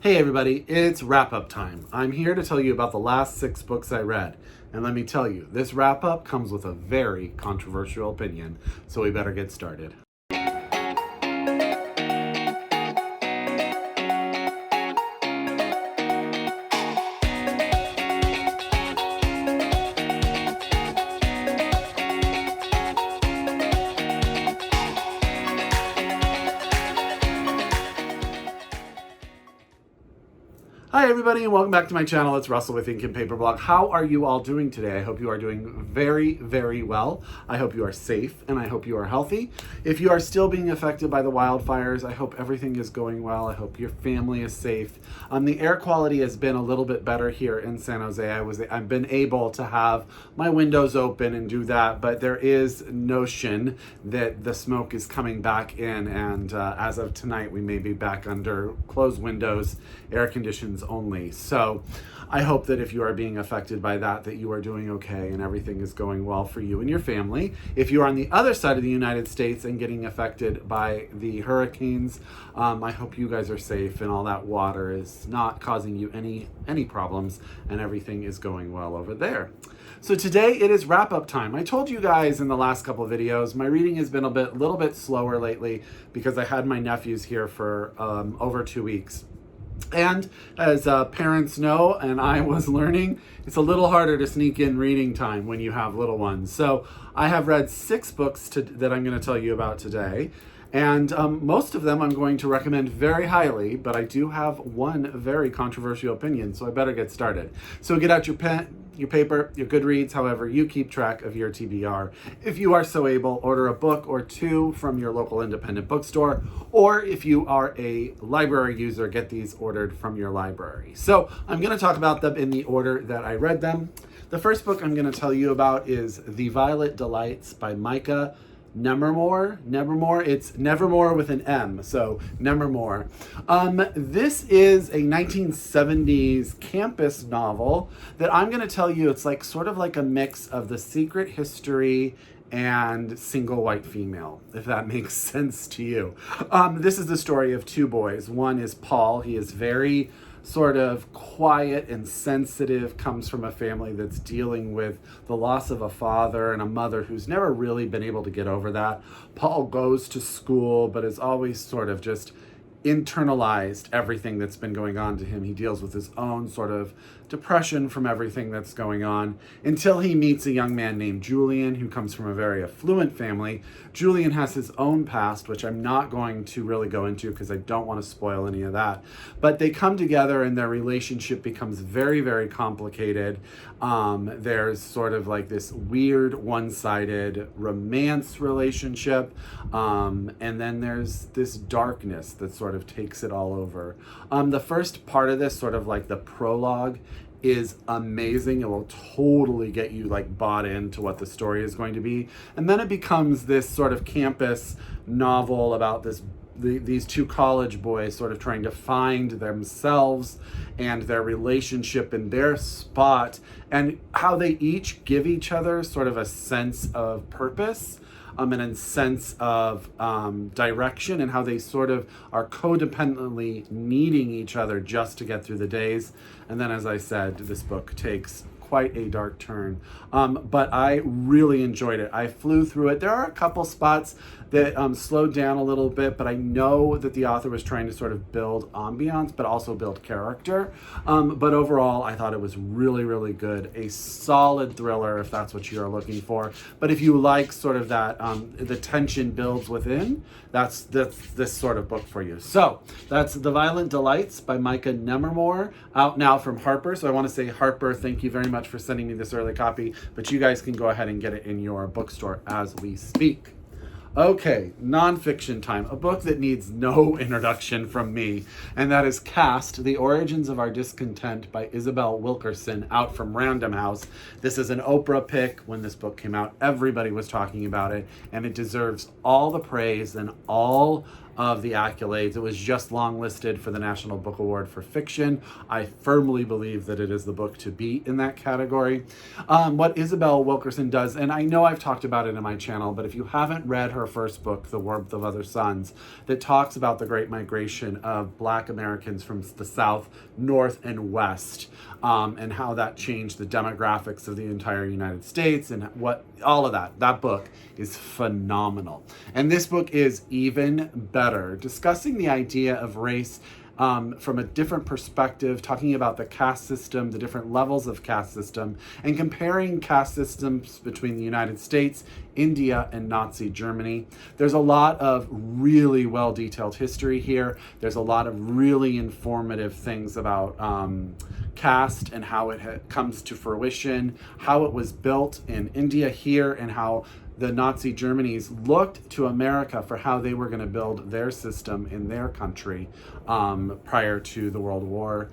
Hey everybody, it's wrap-up time. I'm here to tell you about the last 6 books I read. And let me tell you, this wrap-up comes with a very controversial opinion, so we better get started. Hi everybody and welcome back to my channel. It's Russell with Ink and Paper Blog. How are you all doing today? I hope you are doing very, very well. I hope you are safe and I hope you are healthy. If you are still being affected by the wildfires, I hope everything is going well. I hope your family is safe. The air quality has been a little bit better here in San Jose. I've been able to have my windows open and do that, but there is notion that the smoke is coming back in, and as of tonight, we may be back under closed windows, air conditions only. So I hope that if you are being affected by that you are doing okay and everything is going well for you and your family. If you are on the other side of the United States and getting affected by the hurricanes, I hope you guys are safe and all that water is not causing you any problems and everything is going well over there. So today it is wrap-up time. I told you guys in the last couple of videos, my reading has been a little bit slower lately because I had my nephews here for over 2 weeks. And as parents know, and I was learning, it's a little harder to sneak in reading time when you have little ones. So I have read 6 books that I'm going to tell you about today. And most of them I'm going to recommend very highly, but I do have one very controversial opinion, so I better get started. So get out your pen, your paper, your Goodreads, however you keep track of your TBR. If you are so able, order a book or 2 from your local independent bookstore, or if you are a library user, get these ordered from your library. So I'm going to talk about them in the order that I read them. The first book I'm going to tell you about is The Violet Delights by Micah. Nevermore. It's Nevermore with an M, so Nevermore. This is a 1970s campus novel that I'm going to tell you it's like sort of like a mix of The Secret History and Single White Female, if that makes sense to you. This is the story of 2 boys. One is Paul. He is very sort of quiet and sensitive, comes from a family that's dealing with the loss of a father and a mother who's never really been able to get over that. Paul goes to school, but is always sort of just internalized everything that's been going on to him. He deals with his own sort of depression from everything that's going on until he meets a young man named Julian who comes from a very affluent family. Julian has his own past, which I'm not going to really go into because I don't want to spoil any of that. But they come together and their relationship becomes very, very complicated. There's sort of like this weird one-sided romance relationship. And then there's this darkness that sort of takes it all over. The first part of this, sort of like the prologue, is amazing. It will totally get you like bought into what the story is going to be. And then it becomes this sort of campus novel about these 2 college boys sort of trying to find themselves and their relationship and their spot, and how they each give each other sort of a sense of purpose and a sense of direction, and how they sort of are codependently needing each other just to get through the days. And then, as I said, this book takes quite a dark turn, but I really enjoyed it. I flew through it. There are a couple spots that slowed down a little bit, but I know that the author was trying to sort of build ambiance, but also build character. But overall, I thought it was really, really good. A solid thriller, if that's what you're looking for. But if you like sort of that, the tension builds within, that's this sort of book for you. So that's The Violet Delights by Micah Nemerever, out now from Harper. So I want to say, Harper, thank you very much for sending me this early copy, but you guys can go ahead and get it in your bookstore as we speak. Okay, nonfiction time, a book that needs no introduction from me, and that is Caste, The Origins of Our Discontent by Isabel Wilerkson, out from Random House. This is an Oprah pick. When this book came out, everybody was talking about it, and it deserves all the praise and all of the accolades. It was just longlisted for the National Book Award for Fiction. I firmly believe that it is the book to beat in that category. What Isabel Wilkerson does, and I know I've talked about it in my channel, but if you haven't read her first book, The Warmth of Other Suns, that talks about the Great Migration of Black Americans from the South, North, and West, and how that changed the demographics of the entire United States and what all of that book is phenomenal. And this book is even better, discussing the idea of race from a different perspective, talking about the caste system, the different levels of caste system, and comparing caste systems between the United States, India, and Nazi Germany. There's a lot of really well-detailed history here. There's a lot of really informative things about caste and how it comes to fruition, how it was built in India here, and how the Nazi Germany's looked to America for how they were going to build their system in their country prior to the World War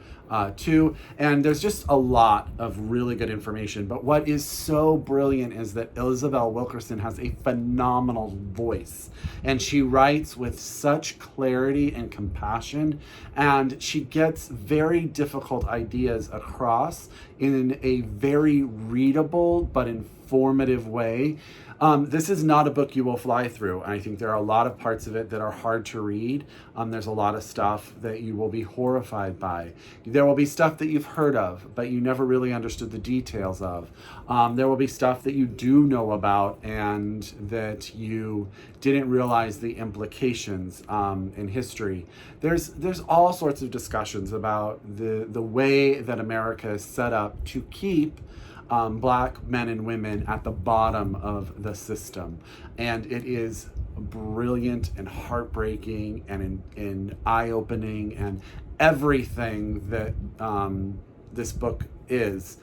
II. And there's just a lot of really good information. But what is so brilliant is that Isabel Wilkerson has a phenomenal voice. And she writes with such clarity and compassion. And she gets very difficult ideas across in a very readable but informative way. This is not a book you will fly through. I think there are a lot of parts of it that are hard to read. There's a lot of stuff that you will be horrified by. There will be stuff that you've heard of, but you never really understood the details of. There will be stuff that you do know about and that you didn't realize the implications in history. There's all sorts of discussions about the way that America is set up to keep Black men and women at the bottom of the system. And it is brilliant and heartbreaking and eye-opening, and everything that this book is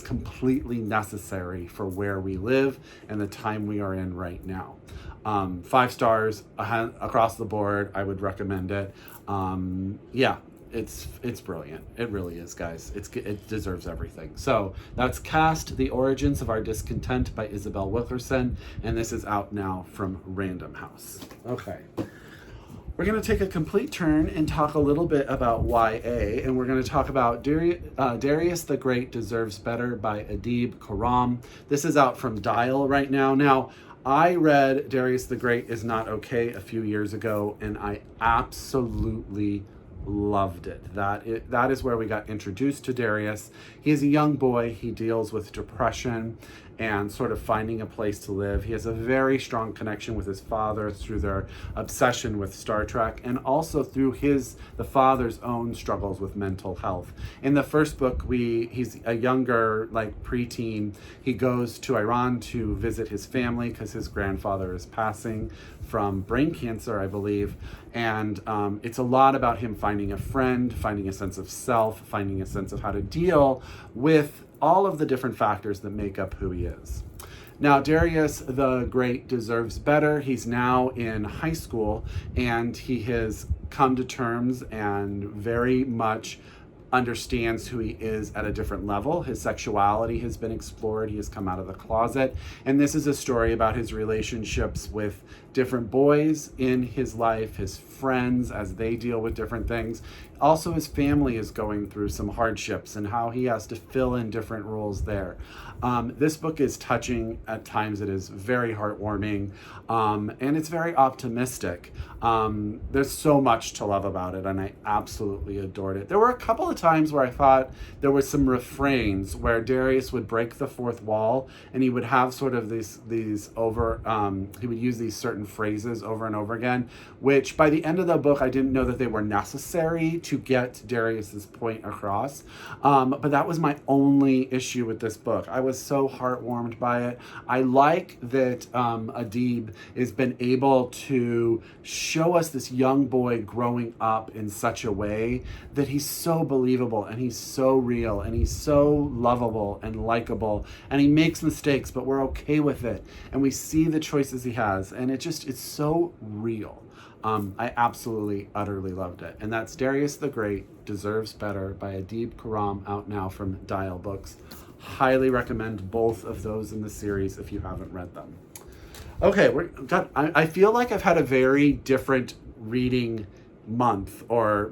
completely necessary for where we live and the time we are in right now. 5 stars across the board. I would recommend it. It's brilliant. It really is, guys. It deserves everything. So that's Caste, The Origins of Our Discontent by Isabel Wilkerson, and this is out now from Random House. Okay. We're going to take a complete turn and talk a little bit about YA, and we're going to talk about Darius the Great Deserves Better by Adib Khorram. This is out from Dial right now. Now, I read Darius the Great Is Not Okay a few years ago, and I absolutely loved it. That is where we got introduced to Darius. He's a young boy. He deals with depression and sort of finding a place to live. He has a very strong connection with his father through their obsession with Star Trek, and also through the father's own struggles with mental health. In the first book, he's a younger, like preteen. He goes to Iran to visit his family because his grandfather is passing from brain cancer, I believe. And it's a lot about him finding a friend, finding a sense of self, finding a sense of how to deal with all of the different factors that make up who he is. Now, Darius the Great deserves better. He's now in high school, and he has come to terms and very much understands who he is at a different level. His sexuality has been explored. He has come out of the closet. And this is a story about his relationships with different boys in his life, his friends as they deal with different things. Also, his family is going through some hardships and how he has to fill in different roles there. This book is touching at times. It is very heartwarming, and it's very optimistic. There's so much to love about it, and I absolutely adored it. There were a couple of times where I thought there were some refrains where Darius would break the fourth wall, and he would have sort of these over, he would use these certain phrases over and over again, which by the end of the book, I didn't know that they were necessary to get Darius's point across. But that was my only issue with this book. I was so heartwarmed by it. I like that Adib has been able to show us this young boy growing up in such a way that he's so believable and he's so real and he's so lovable and likable, and he makes mistakes, but we're okay with it. And we see the choices he has, and it's so real. I absolutely, utterly loved it. And that's Darius the Great Deserves Better by Adib Khorram, out now from Dial Books. Highly recommend both of those in the series if you haven't read them. Okay, I feel like I've had a very different reading month or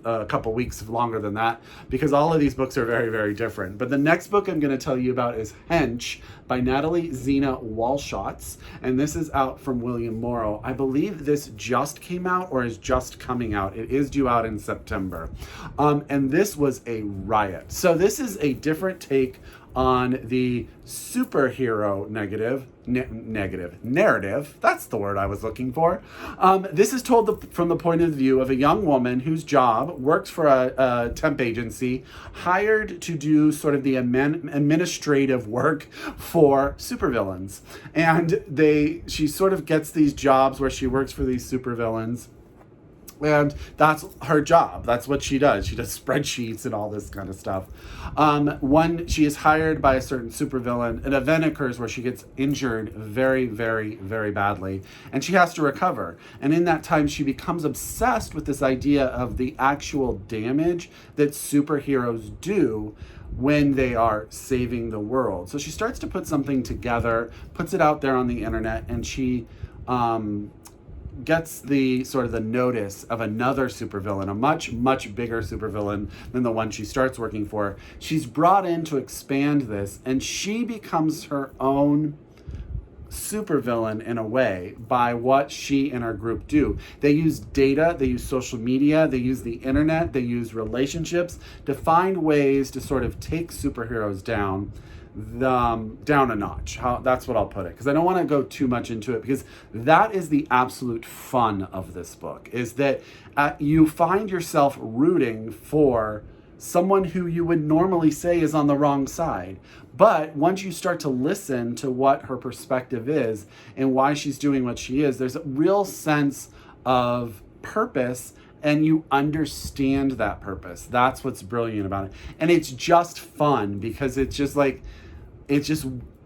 a couple weeks longer than that, because all of these books are very, very different. But the next book I'm going to tell you about is Hench by Natalie, Zina, Walschots, and this is out from William Morrow. I believe this just came out or is just coming out. It is due out in September. And this was a riot. So this is a different take on the superhero narrative. That's the word I was looking for. This is told from the point of view of a young woman whose job works for a temp agency hired to do sort of the administrative work for supervillains. And she sort of gets these jobs where she works for these supervillains. And that's her job. That's what she does. She does spreadsheets and all this kind of stuff. She is hired by a certain supervillain. An event occurs where she gets injured very, very, very badly, and she has to recover. And in that time, she becomes obsessed with this idea of the actual damage that superheroes do when they are saving the world. So she starts to put something together, puts it out there on the internet, and she gets the sort of the notice of another supervillain, a much, much bigger supervillain than the one she starts working for. She's brought in to expand this, and she becomes her own supervillain in a way by what she and her group do. They use data, they use social media, they use the internet, they use relationships to find ways to sort of take superheroes down a notch. That's what I'll put it, because I don't want to go too much into it, because that is the absolute fun of this book, is that you find yourself rooting for someone who you would normally say is on the wrong side. But once you start to listen to what her perspective is and why she's doing what she is, there's a real sense of purpose, and you understand that purpose. That's what's brilliant about it. And it's just fun, because it's just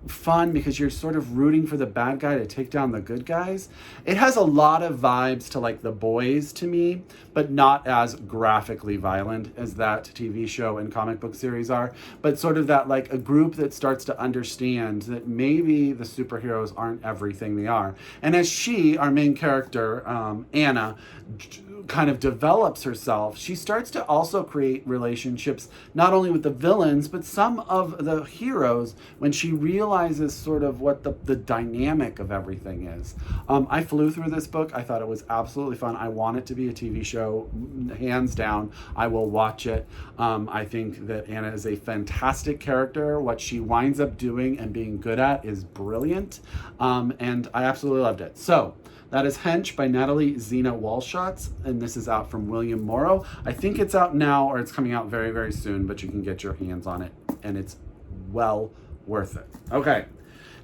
fun because you're sort of rooting for the bad guy to take down the good guys. It has a lot of vibes to like The Boys to me, but not as graphically violent as that TV show and comic book series are, but sort of that like a group that starts to understand that maybe the superheroes aren't everything they are. And as our main character, Anna, kind of develops herself, she starts to also create relationships not only with the villains but some of the heroes when she realizes sort of what the dynamic of everything is. I flew through this book. I thought it was absolutely fun. I want it to be a TV show, hands down. I will watch it. I think that Anna is a fantastic character. What she winds up doing and being good at is brilliant, and I absolutely loved it. So that is Hench by Natalie, Zina, Walschots, and this is out from William Morrow. I think it's out now, or it's coming out very, very soon, but you can get your hands on it, and it's well worth it. Okay,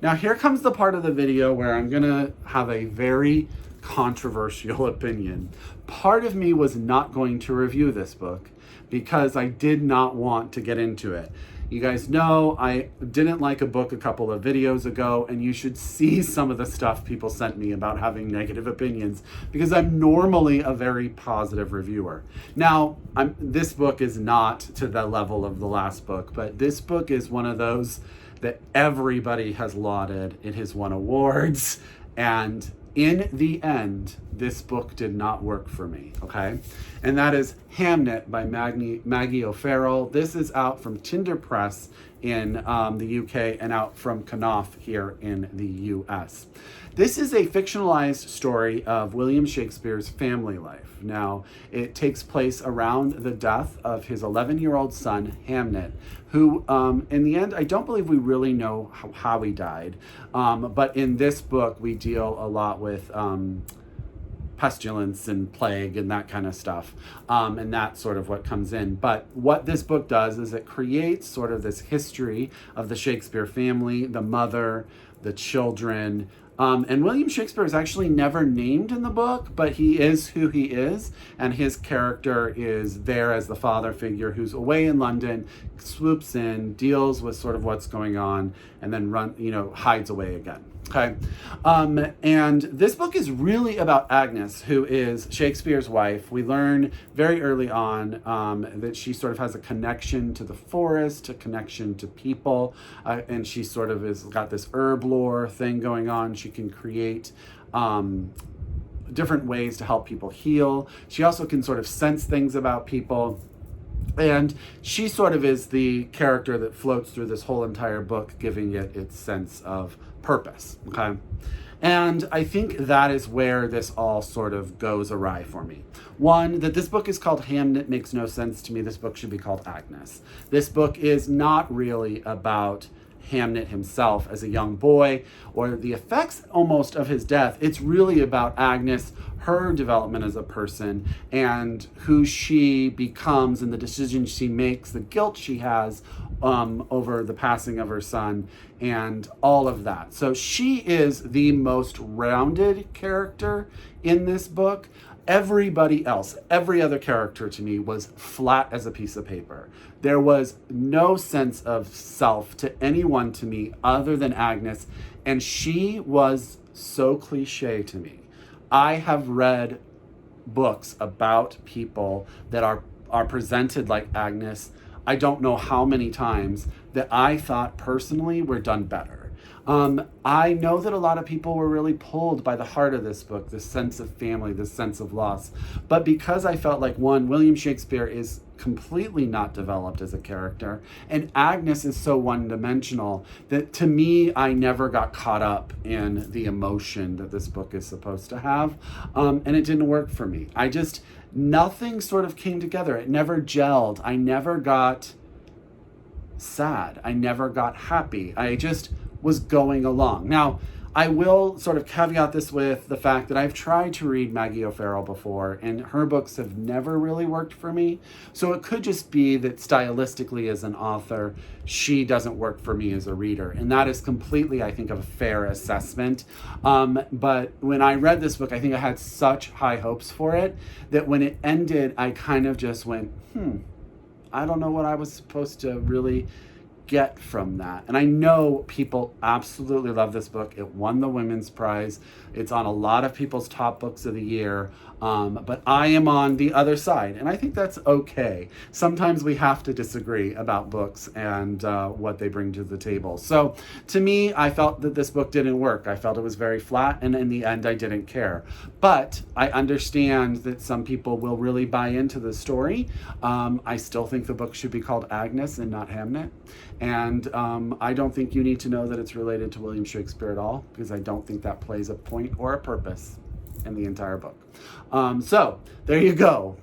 now here comes the part of the video where I'm gonna have a very controversial opinion. Part of me was not going to review this book because I did not want to get into it. You guys know I didn't like a book a couple of videos ago, and you should see some of the stuff people sent me about having negative opinions, because I'm normally a very positive reviewer. Now, this book is not to the level of the last book, but this book is one of those that everybody has lauded. It has won awards, and in the end, this book did not work for me, okay? And that is Hamnet by Maggie O'Farrell. This is out from Tinder Press in the UK and out from Knopf here in the US. This is a fictionalized story of William Shakespeare's family life. Now, it takes place around the death of his 11-year-old son, Hamnet, who, in the end, I don't believe we really know how he died. But in this book, we deal a lot with pestilence and plague and that kind of stuff. And that's sort of what comes in. But what this book does is it creates sort of this history of the Shakespeare family, the mother, the children. And William Shakespeare is actually never named in the book, but he is who he is, and his character is there as the father figure who's away in London, swoops in, deals with sort of what's going on, and then hides away again. Okay, and this book is really about Agnes, who is Shakespeare's wife. We learn very early on that she sort of has a connection to the forest, a connection to people, and she sort of got this herb lore thing going on. She can create different ways to help people heal. She also can sort of sense things about people. And she sort of is the character that floats through this whole entire book, giving it its sense of purpose, okay? And I think that is where this all sort of goes awry for me. One, that this book is called Hamnet makes no sense to me. This book should be called Agnes. This book is not really about Hamnet himself as a young boy or the effects almost of his death. It's really about Agnes, her development as a person, and who she becomes and the decisions she makes, the guilt she has over the passing of her son, and all of that. So she is the most rounded character in this book. Everybody else, every other character to me was flat as a piece of paper. There was no sense of self to anyone to me other than Agnes, and she was so cliche to me. I have read books about people that are presented like Agnes, I don't know how many times, that I thought personally were done better. I know that a lot of people were really pulled by the heart of this book, this sense of family, this sense of loss. But because I felt like, one, William Shakespeare is completely not developed as a character, and Agnes is so one-dimensional that to me, I never got caught up in the emotion that this book is supposed to have. And it didn't work for me. Nothing sort of came together. It never gelled. I never got sad. I never got happy. I just was going along. Now, I will sort of caveat this with the fact that I've tried to read Maggie O'Farrell before, and her books have never really worked for me. So it could just be that stylistically as an author, she doesn't work for me as a reader. And that is completely, I think, a fair assessment. But when I read this book, I think I had such high hopes for it that when it ended, I kind of just went, I don't know what I was supposed to really get from that. And I know people absolutely love this book. It won the Women's Prize. It's on a lot of people's top books of the year. But I am on the other side, and I think that's okay. Sometimes we have to disagree about books and what they bring to the table. So to me, I felt that this book didn't work. I felt it was very flat, and in the end, I didn't care. But I understand that some people will really buy into the story. I still think the book should be called Agnes and not Hamnet. And I don't think you need to know that it's related to William Shakespeare at all, because I don't think that plays a point or a purpose in the entire book. So there you go.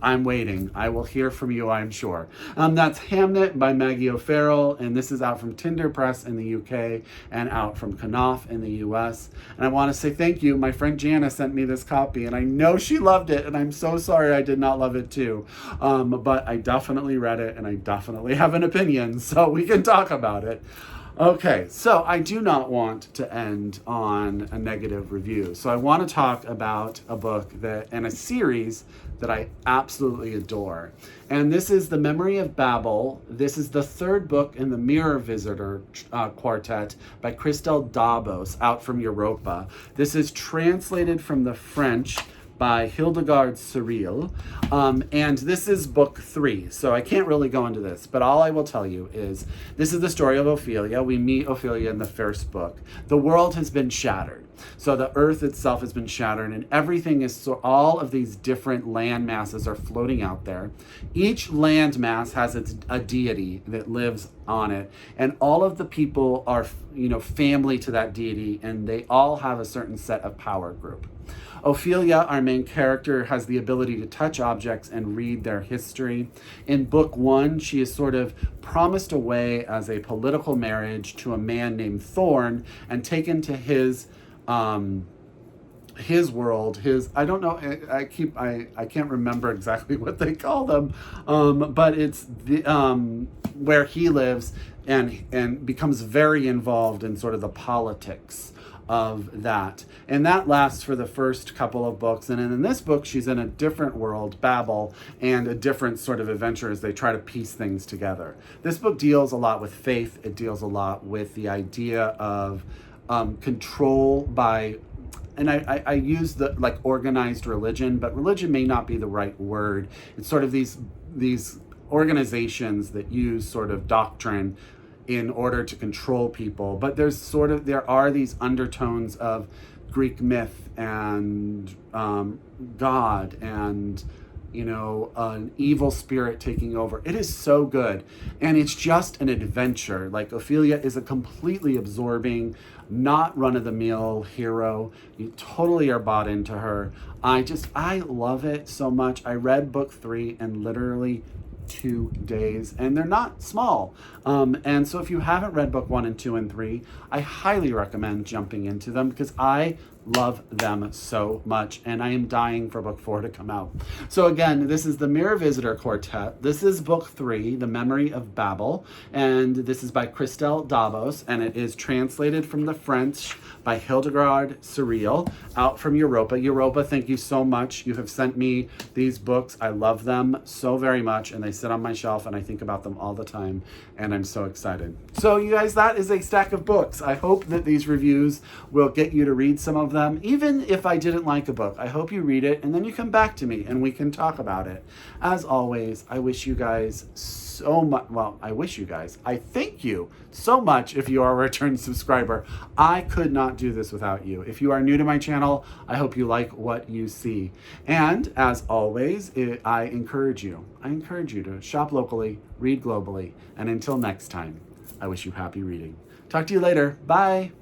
I'm waiting. I will hear from you, I'm sure. That's Hamnet by Maggie O'Farrell, and this is out from Tinder Press in the UK and out from Knopf in the US. And I want to say thank you. My friend Jana sent me this copy, and I know she loved it, and I'm so sorry I did not love it too. But I definitely read it, and I definitely have an opinion, so we can talk about it. Okay, so I do not want to end on a negative review. So I want to talk about a book and a series that I absolutely adore. And this is The Memory of Babel. This is the third book in the Mirror Visitor quartet by Christelle Dabos, out from Europa. This is translated from the French by Hildegard Cyril, and this is book 3, so I can't really go into this, but all I will tell you is this is the story of Ophelia. We meet Ophelia in the first book. The world has been shattered, so the earth itself has been shattered, and everything is, so all of these different land masses are floating out there. Each land mass has a deity that lives on it, and all of the people are, family to that deity, and they all have a certain set of power group. Ophelia, our main character, has the ability to touch objects and read their history. In book 1, she is sort of promised away as a political marriage to a man named Thorn and taken to his world, I don't know, I can't remember exactly what they call them, but it's the where he lives and becomes very involved in sort of the politics of that. And that lasts for the first couple of books. And in this book, she's in a different world, Babel, and a different sort of adventure as they try to piece things together. This book deals a lot with faith. It deals a lot with the idea of control by, and I use the organized religion, but religion may not be the right word. It's sort of these organizations that use sort of doctrine in order to control people, but there are these undertones of Greek myth and God and, you know, an evil spirit taking over. It is so good. And it's just an adventure. Like, Ophelia is a completely absorbing, not run-of-the-mill hero. You totally are bought into her. I love it so much. I read book 3 in literally 2 days, and they're not small. And so if you haven't read book 1 and 2 and 3, I highly recommend jumping into them because I love them so much, and I am dying for book 4 to come out. So again, this is the Mirror Visitor Quartet. This is book 3, The Memory of Babel, and this is by Christelle Dabos, and it is translated from the French by Hildegard Surreal, out from Europa. Europa, thank you so much. You have sent me these books. I love them so very much, and they sit on my shelf, and I think about them all the time, and I'm so excited. So you guys, that is a stack of books. I hope that these reviews will get you to read some of them. Even if I didn't like a book, I hope you read it, and then you come back to me, and we can talk about it. As always, I wish you guys so much. Well, I thank you so much if you are a return subscriber. I could not do this without you. If you are new to my channel, I hope you like what you see. And as always, I encourage you to shop locally, read globally, and until next time, I wish you happy reading. Talk to you later. Bye.